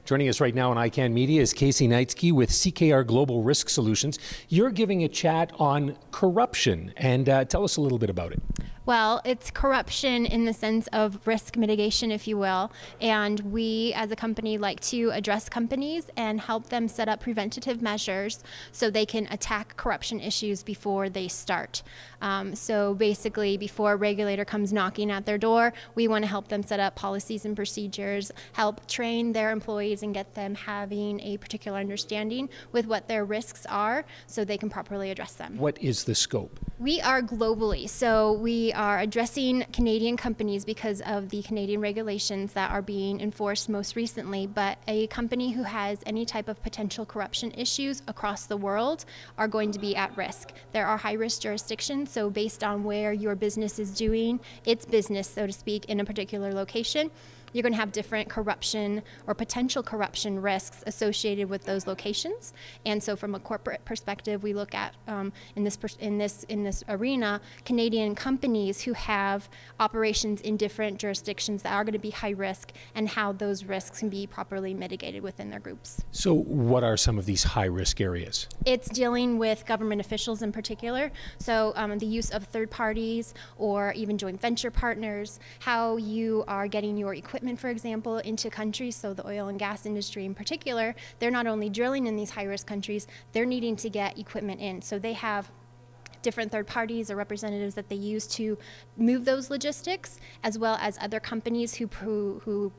Joining us right now on ICANN Media is Casey Knightsky with CKR Global Risk Solutions. You're giving a chat on corruption, and tell us a little bit about it. Well, it's corruption in the sense of risk mitigation, if you will, and we as a company like to address companies and help them set up preventative measures so they can attack corruption issues before they start. So basically, before a regulator comes knocking at their door, we want to help them set up policies and procedures, help train their employees and get them having a particular understanding with what their risks are so they can properly address them. What is the scope? We are globally, so we are addressing Canadian companies because of the Canadian regulations that are being enforced most recently, but a company who has any type of potential corruption issues across the world are going to be at risk. There are high-risk jurisdictions, so based on where your business is doing its business, so to speak, in a particular location, you're going to have different corruption or potential corruption risks associated with those locations. And so from a corporate perspective, we look at in this arena, Canadian companies who have operations in different jurisdictions that are going to be high risk and how those risks can be properly mitigated within their groups. So what are some of these high risk areas? It's dealing with government officials in particular. So the use of third parties or even joint venture partners, how you are getting your equipment, for example, into countries, so the oil and gas industry in particular, they're not only drilling in these high-risk countries, they're needing to get equipment in. So they have different third parties or representatives that they use to move those logistics, as well as other companies who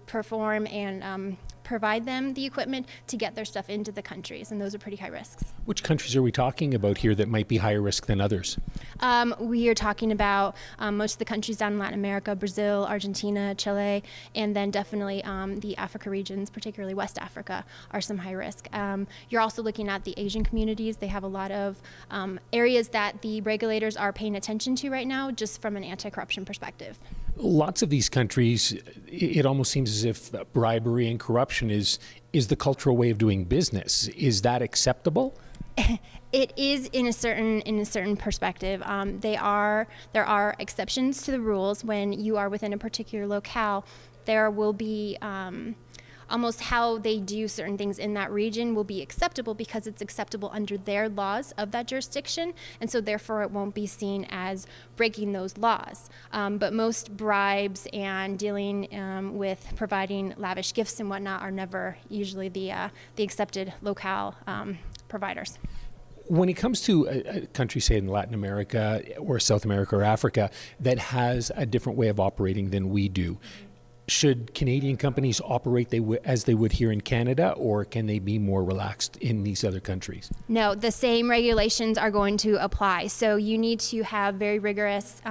perform and provide them the equipment to get their stuff into the countries, and those are pretty high risks. Which countries are we talking about here that might be higher risk than others? We are talking about most of the countries down in Latin America, Brazil, Argentina, Chile, and then definitely the Africa regions, particularly West Africa, are some high risk. You're also looking at the Asian communities. They have a lot of areas that the regulators are paying attention to right now, just from an anti-corruption perspective. Lots of these countries, it almost seems as if bribery and corruption is the cultural way of doing business. Is that acceptable? It is in a certain perspective. There are exceptions to the rules. When you are within a particular locale, there will be almost how they do certain things in that region will be acceptable because it's acceptable under their laws of that jurisdiction, and so therefore it won't be seen as breaking those laws. But most bribes and dealing with providing lavish gifts and whatnot are never usually the accepted locale providers. When it comes to a country, say in Latin America or South America or Africa, that has a different way of operating than we do, should Canadian companies operate as they would here in Canada, or can they be more relaxed in these other countries? No, the same regulations are going to apply. So you need to have very rigorous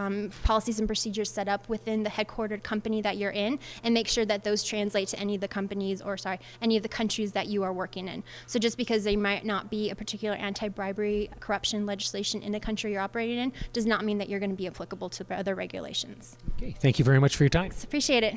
policies and procedures set up within the headquartered company that you're in, and make sure that those translate to any of the companies, or sorry, any of the countries that you are working in. So just because there might not be a particular anti-bribery corruption legislation in the country you're operating in, does not mean that you're going to be applicable to other regulations. Okay, thank you very much for your time. Appreciate it.